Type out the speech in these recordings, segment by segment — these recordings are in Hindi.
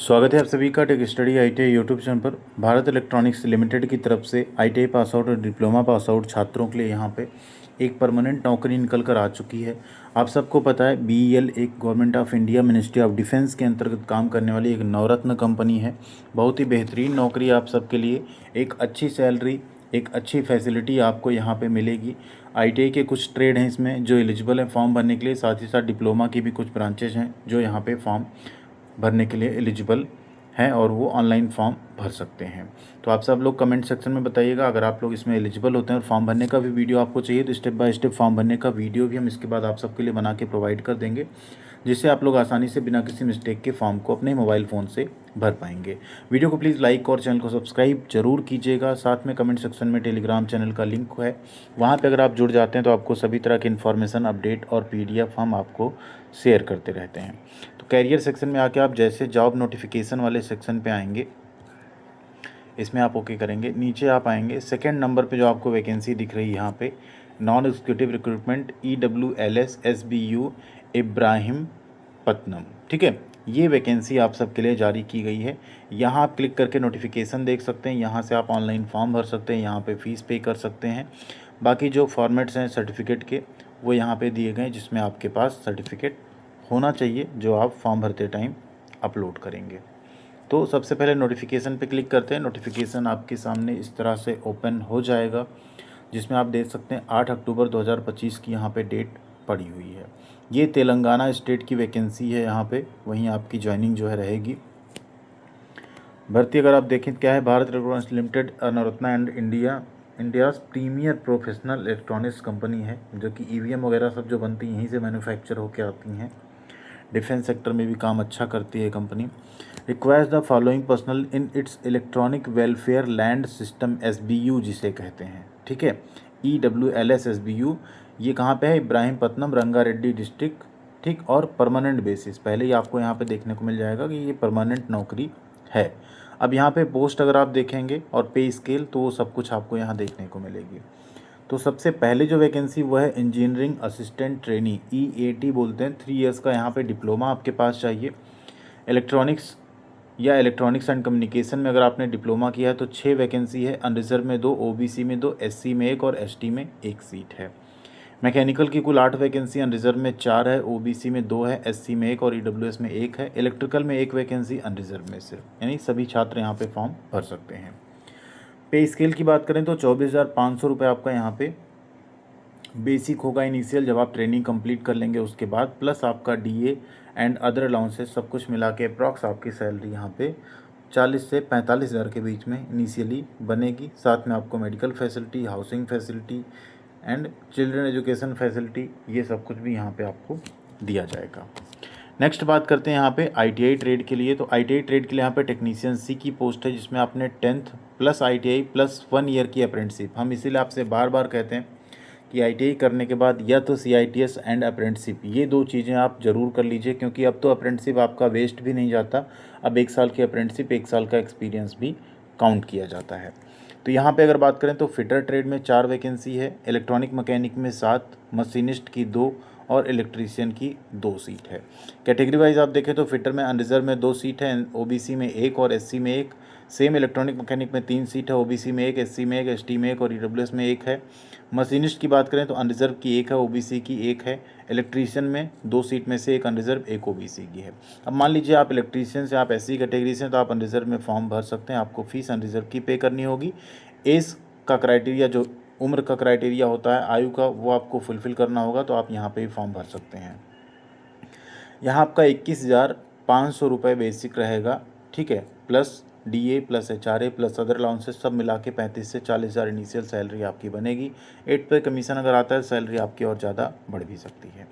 स्वागत है आप सभी का tech study ITI YouTube channel पर। भारत इलेक्ट्रॉनिक्स लिमिटेड की तरफ से आईटीआई पास आउट और डिप्लोमा पास आउट छात्रों के लिए यहाँ पे एक परमानेंट नौकरी निकल कर आ चुकी है। आप सबको पता है बीईएल एक government of India ministry of defence के अंतर्गत काम करने वाली एक नवरत्न कंपनी है। बहुत ही बेहतरीन नौकरी आप सबके लिए, एक अच्छी सैलरी, एक अच्छी फैसिलिटी आपको यहाँ पे मिलेगी। आईटीआई के कुछ ट्रेड हैं इसमें जो एलिजिबल हैं फॉर्म भरने के लिए, साथ ही साथ डिप्लोमा की भी कुछ ब्रांचेज हैं जो यहाँ पे फॉर्म भरने के लिए एलिजिबल हैं और वो ऑनलाइन फॉर्म भर सकते हैं। तो आप सब लोग कमेंट सेक्शन में बताइएगा अगर आप लोग इसमें एलिजिबल होते हैं और फॉर्म भरने का भी वीडियो आपको चाहिए तो स्टेप बाय स्टेप फॉर्म भरने का वीडियो भी हम इसके बाद आप सबके लिए बना के प्रोवाइड कर देंगे, जिससे आप लोग आसानी से बिना किसी मिस्टेक के फॉर्म को अपने मोबाइल फ़ोन से भर पाएंगे। वीडियो को प्लीज़ लाइक और चैनल को सब्सक्राइब जरूर कीजिएगा। साथ में कमेंट सेक्शन में टेलीग्राम चैनल का लिंक है, वहाँ पे अगर आप जुड़ जाते हैं तो आपको सभी तरह की इन्फॉर्मेशन, अपडेट और पीडीएफ हम आपको शेयर करते रहते हैं। तो कैरियर सेक्शन में आके आप जैसे जॉब नोटिफिकेशन वाले सेक्शन पे आएंगे, इसमें आप ओके करेंगे, नीचे आप आएंगे सेकंड नंबर पे जो आपको वैकेंसी दिख रही है यहाँ पे non executive recruitment EWLS SBU Ibrahimpatnam, ठीक है। ये वैकेंसी आप सबके लिए जारी की गई है। यहाँ आप क्लिक करके नोटिफिकेशन देख सकते हैं, यहाँ से आप ऑनलाइन फॉर्म भर सकते हैं, यहाँ पे फ़ीस पे कर सकते हैं। बाकी जो फॉर्मेट्स हैं सर्टिफिकेट के वो यहाँ पे दिए गए हैं, जिसमें आपके पास सर्टिफिकेट होना चाहिए जो आप फॉर्म भरते टाइम अपलोड करेंगे। तो सबसे पहले नोटिफिकेशन पे क्लिक करते हैं। नोटिफिकेशन आपके सामने इस तरह से ओपन हो जाएगा, जिसमें आप देख सकते हैं 8 अक्टूबर 2025 की यहाँ पे डेट पड़ी हुई है। ये तेलंगाना स्टेट की वैकेंसी है, यहाँ पे वहीं आपकी ज्वाइनिंग जो है रहेगी। भर्ती अगर आप देखें क्या है, Bharat electronics limited Navratna and India's premier professional electronics company है, जो कि ईवीएम वगैरह सब जो बनती हैं यहीं से मैन्युफैक्चर होकर आती हैं। डिफेंस सेक्टर में भी काम अच्छा करती है company. Requires the following personal in its electronic welfare land system SBU जिसे कहते हैं, ठीक है। EWLS SBU ये कहाँ पे है, इब्राहिमपट्टनम रंगारेड्डी डिस्ट्रिक्ट, ठीक। और परमानेंट बेसिस पहले ही आपको यहाँ पे देखने को मिल जाएगा कि ये परमानेंट नौकरी है। अब यहाँ पे पोस्ट अगर आप देखेंगे और पे स्केल तो वो सब कुछ आपको यहाँ देखने को मिलेगी। तो सबसे पहले जो वैकेंसी वो है इंजीनियरिंग असिस्टेंट ट्रेनी, EAT बोलते हैं। 3 इयर्स का यहाँ पे डिप्लोमा आपके पास चाहिए। इलेक्ट्रॉनिक्स या इलेक्ट्रॉनिक्स एंड कम्युनिकेशन में अगर आपने डिप्लोमा किया है तो 6 वैकेंसी है। अनरिजर्व में 2, OBC में 2, SC में 1 और ST में 1 सीट है। मैकेनिकल की कुल 8 वैकेंसी, अनरिजर्व में 4 है, OBC में 2 है, SC में 1 और EWS में 1 है। इलेक्ट्रिकल में 1 वैकेंसी, अनरिजर्व में सिर्फ, यानी सभी छात्र यहाँ पे फॉर्म भर सकते हैं। पे स्केल की बात करें तो 24,500 रुपये आपका यहाँ पे बेसिक होगा इनिशियल, जब आप ट्रेनिंग कंप्लीट कर लेंगे उसके बाद, प्लस आपका DA एंड अदर अलाउंसेस सब कुछ मिला के अप्रॉक्स आपकी सैलरी यहाँ पे 40 से 45,000 के बीच में इनिशियली बनेगी। साथ में आपको medical facility, housing facility and children education facility, ये सब कुछ भी यहाँ पे आपको दिया जाएगा। नेक्स्ट बात करते हैं यहाँ पे ITI ट्रेड के लिए। तो ITI ट्रेड के लिए यहाँ पे टेक्नीशियन C की पोस्ट है, जिसमें आपने 10th plus ITI plus 1 year की अप्रेंटिसशिप। हम इसीलिए आपसे बार बार कहते हैं कि ITI करने के बाद या तो CITS एंड अप्रेंटिसशिप, ये 2 चीज़ें आप ज़रूर कर लीजिए, क्योंकि अब तो अप्रेंटिसशिप आपका वेस्ट भी नहीं जाता। अब 1 साल की अप्रेंटिसशिप, 1 साल का एक्सपीरियंस भी काउंट किया जाता है। तो यहाँ पे अगर बात करें तो फिटर ट्रेड में 4 वैकेंसी है, इलेक्ट्रॉनिक मैकेनिक में 7, मशीनिस्ट की 2 और इलेक्ट्रीशियन की 2 सीट है। कैटेगरी वाइज आप देखें तो फिटर में अनरिजर्व में 2 सीट है, OBC में 1 और SC में 1। सेम इलेक्ट्रॉनिक मैकेनिक में 3 सीट है, OBC में 1, SC में 1, ST में 1 और EWS में 1 है। मशीनिस्ट की बात करें तो अनरिजर्व की 1 है, OBC की 1 है। इलेक्ट्रीशियन में 2 सीट में से 1 अनरिजर्व, 1 OBC की है। अब मान लीजिए आप इलेक्ट्रीशियन से, आप SC कैटेगरी से, तो आप अनरिजर्व में फॉर्म भर सकते हैं। आपको फीस अनरिजर्व की पे करनी होगी। एज का क्राइटेरिया, जो उम्र का क्राइटेरिया होता है आयु का, वो आपको फुलफ़िल करना होगा, तो आप यहाँ पे भी फॉर्म भर सकते हैं। यहाँ आपका 21,500 रुपये बेसिक रहेगा, ठीक है, plus DA plus HRA plus other allowances सब मिला के 35 से 40,000 इनिशियल सैलरी आपकी बनेगी। 8 पे कमीशन अगर आता है सैलरी आपकी और ज़्यादा बढ़ भी सकती है।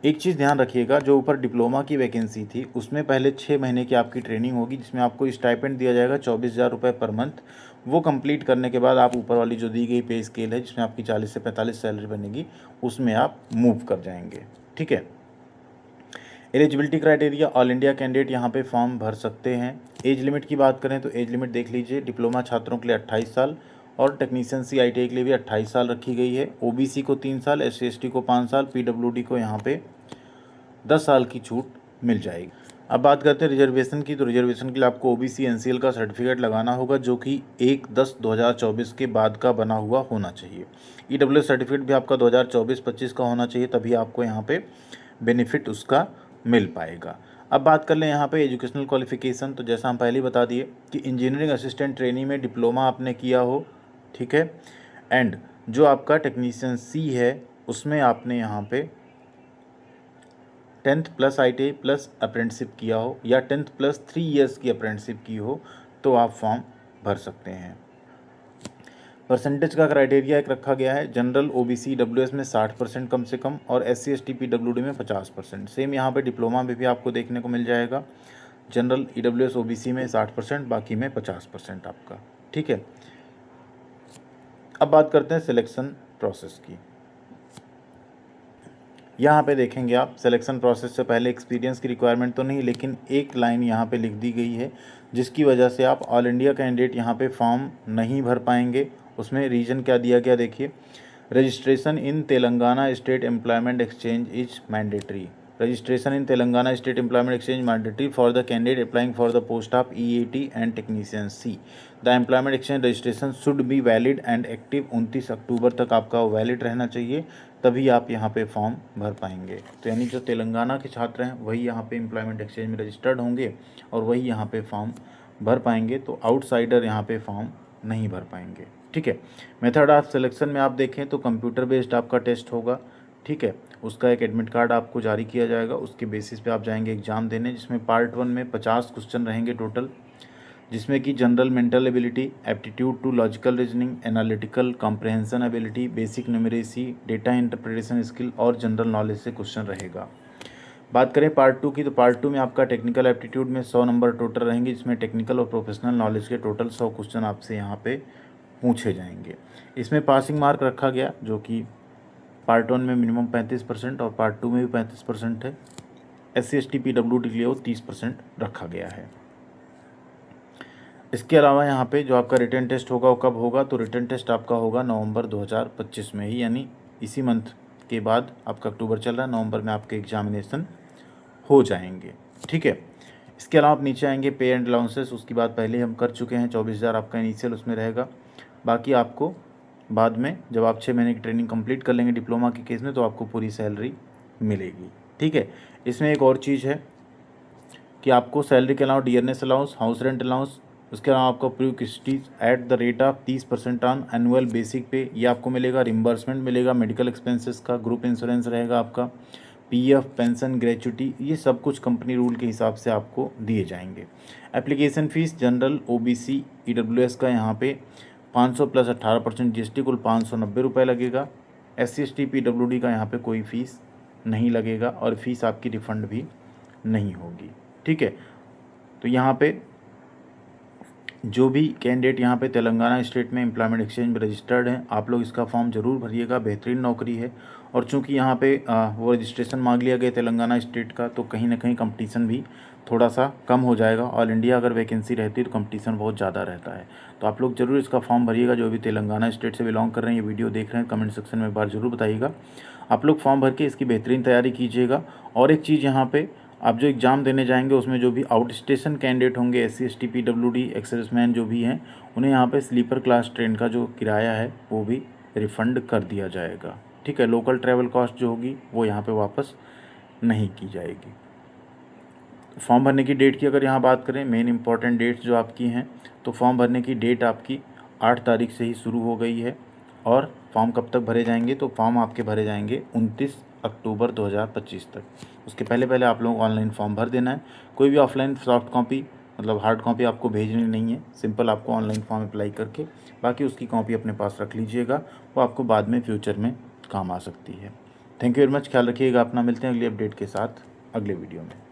एक चीज़ ध्यान रखिएगा, जो ऊपर डिप्लोमा की वैकेंसी थी उसमें पहले 6 महीने की आपकी ट्रेनिंग होगी, जिसमें आपको स्टाइपेंड दिया जाएगा 24,000 रुपये पर मंथ। वो कंप्लीट करने के बाद आप ऊपर वाली जो दी गई पे स्केल है, जिसमें आपकी 40 से 45 सैलरी बनेगी, उसमें आप मूव कर जाएंगे, ठीक है। Eligibility criteria, all India candidate यहाँ पे फॉर्म भर सकते हैं। एज लिमिट की बात करें तो एज लिमिट देख लीजिए, डिप्लोमा छात्रों के लिए 28 साल और टेक्नीशियन ITI के लिए भी 28 साल रखी गई है। OBC को 3 साल, SC ST को 5 साल, PWD को यहाँ पे 10 साल की छूट मिल जाएगी। अब बात करते हैं रिजर्वेशन की। तो रिजर्वेशन के लिए आपको ओबीसी एनसीएल का सर्टिफिकेट लगाना होगा जो कि 1/10/2024 के बाद का बना हुआ होना चाहिए। ईडब्ल्यूएस सर्टिफिकेट भी आपका 2024-25 का होना चाहिए, तभी आपको यहाँ पे बेनिफिट उसका मिल पाएगा। अब बात कर लें यहाँ पे एजुकेशनल क्वालिफिकेशन। तो जैसा हम पहले ही बता दिए कि इंजीनियरिंग असिस्टेंट ट्रेनी में डिप्लोमा आपने किया हो, ठीक है, एंड जो आपका टेक्नीशियन सी है उसमें आपने यहाँ पे 10th plus ITI plus apprenticeship किया हो या 10th प्लस 3 इयर्स की अप्रेंटिसशिप की हो तो आप फॉर्म भर सकते हैं। परसेंटेज का क्राइटेरिया एक रखा गया है, जनरल OBC EWS में 60% कम से कम और SC ST PWD में 50%। सेम यहाँ पे डिप्लोमा में भी आपको देखने को मिल जाएगा, जनरल EWS OBC में 60%, बाकी में 50% आपका, ठीक है। अब बात करते हैं सिलेक्शन प्रोसेस की। यहाँ पे देखेंगे आप सिलेक्शन प्रोसेस से पहले एक्सपीरियंस की रिक्वायरमेंट तो नहीं, लेकिन एक लाइन यहाँ पे लिख दी गई है जिसकी वजह से आप ऑल इंडिया कैंडिडेट यहाँ पे फॉर्म नहीं भर पाएंगे। उसमें रीज़न क्या दिया गया देखिए, registration in Telangana state employment exchange is mandatory. Registration in Telangana state employment exchange mandatory for the candidate applying for the post of EAT and technician C. The employment exchange registration should be valid and active 29 October तक आपका वैलिड रहना चाहिए, तभी आप यहाँ पे फॉर्म भर पाएंगे। तो यानी जो तेलंगाना के छात्र हैं वही यहाँ पे एम्प्लॉयमेंट एक्सचेंज में रजिस्टर्ड होंगे और वही यहाँ पे फॉर्म भर पाएंगे, तो आउटसाइडर यहाँ पे फॉर्म नहीं भर पाएंगे, ठीक है। मेथड ऑफ सिलेक्शन में आप देखें तो कंप्यूटर बेस्ड आपका टेस्ट होगा, ठीक है। उसका एक एडमिट कार्ड आपको जारी किया जाएगा, उसके बेसिस पे आप जाएंगे एग्ज़ाम देने, जिसमें पार्ट 1 में 50 क्वेश्चन रहेंगे टोटल, जिसमें कि general mental ability, aptitude to logical reasoning, analytical comprehension ability, basic numeracy, data interpretation skill और जनरल नॉलेज से क्वेश्चन रहेगा। बात करें पार्ट 2 की, तो पार्ट 2 में आपका टेक्निकल एप्टीट्यूड में 100 नंबर टोटल रहेंगे, जिसमें टेक्निकल और प्रोफेशनल नॉलेज के टोटल 100 क्वेश्चन आपसे यहाँ पे पूछे जाएंगे। इसमें पासिंग मार्क रखा गया जो कि पार्ट 1 में मिनिमम 35% और पार्ट 2 में भी 35% है। SC ST PWD के लिए वो 30% रखा गया है। इसके अलावा यहाँ पे जो आपका रिटन टेस्ट होगा वो कब होगा, तो रिटन टेस्ट आपका होगा नवंबर 2025 में ही, यानी इसी मंथ के बाद, आपका अक्टूबर चल रहा है, नवंबर में आपके एग्जामिनेशन हो जाएंगे, ठीक है। इसके अलावा आप नीचे आएंगे पे एंड अलाउंसेस, उसकी बात पहले हम कर चुके हैं, 24,000 आपका इनिशियल उसमें रहेगा। बाकी आपको बाद में जब आप 6 महीने की ट्रेनिंग कंप्लीट कर लेंगे डिप्लोमा के केस में तो आपको पूरी सैलरी मिलेगी, ठीक है। इसमें एक और चीज़ है कि आपको सैलरी के अलावा dearness allowance, house rent allowance, उसके अलावा आपको अप्रूव किस्टीज at the rate of 30% on annual basic pay, ये आपको मिलेगा। रिम्बर्समेंट मिलेगा मेडिकल एक्सपेंसेस का, ग्रुप इंश्योरेंस रहेगा आपका, PF, पेंशन, ग्रेचुटी, ये सब कुछ कंपनी रूल के हिसाब से आपको दिए जाएंगे। Application fees general OBC EWS का यहाँ पे 500 प्लस 18% GST कुल 590 रुपये लगेगा। SC ST PWD का यहाँ पे कोई फ़ीस नहीं लगेगा और फीस आपकी रिफ़ंड भी नहीं होगी, ठीक है। तो यहाँ पे जो भी कैंडिडेट यहाँ पे तेलंगाना स्टेट में एम्प्लॉयमेंट एक्सचेंज में रजिस्टर्ड हैं, आप लोग इसका फॉर्म ज़रूर भरिएगा, बेहतरीन नौकरी है। और चूंकि यहाँ पे वो रजिस्ट्रेशन मांग लिया गया तेलंगाना स्टेट का, तो कहीं ना कहीं कंपटीशन भी थोड़ा सा कम हो जाएगा। ऑल इंडिया अगर वैकेंसी रहती है तो कंपटीशन बहुत ज़्यादा रहता है, तो आप लोग ज़रूर इसका फॉर्म भरिएगा। जो भी तेलंगाना स्टेट से बिलोंग कर रहे हैं, ये वीडियो देख रहे हैं, कमेंट सेक्शन में एक बार ज़रूर बताइएगा। आप लोग फॉर्म भर के इसकी बेहतरीन तैयारी कीजिएगा। और एक चीज़ यहाँ पे, आप जो एग्ज़ाम देने जाएंगे उसमें जो भी आउट स्टेशन कैंडिडेट होंगे, SC ST PWD एक्सर्विसमैन जो भी हैं, उन्हें यहाँ पे स्लीपर क्लास ट्रेन का जो किराया है वो भी रिफ़ंड कर दिया जाएगा, ठीक है। लोकल ट्रैवल कॉस्ट जो होगी वो यहाँ पे वापस नहीं की जाएगी। फॉर्म भरने की डेट की अगर यहाँ बात करें, मेन इंपॉर्टेंट डेट्स जो आपकी हैं, तो फॉर्म भरने की डेट आपकी 8 तारीख से ही शुरू हो गई है। और फॉर्म कब तक भरे जाएंगे, तो फॉर्म आपके भरे जाएंगे 29 अक्टूबर 2025 तक। उसके पहले आप लोगों को ऑनलाइन फॉर्म भर देना है। कोई भी ऑफलाइन सॉफ्ट कॉपी मतलब हार्ड कॉपी आपको भेजनी नहीं है, सिंपल आपको ऑनलाइन फॉर्म अप्लाई करके बाकी उसकी कॉपी अपने पास रख लीजिएगा, वो आपको बाद में फ्यूचर में काम आ सकती है। थैंक यू वेरी मच, ख्याल रखिएगा अपना। मिलते हैं अगली अपडेट के साथ अगले वीडियो में।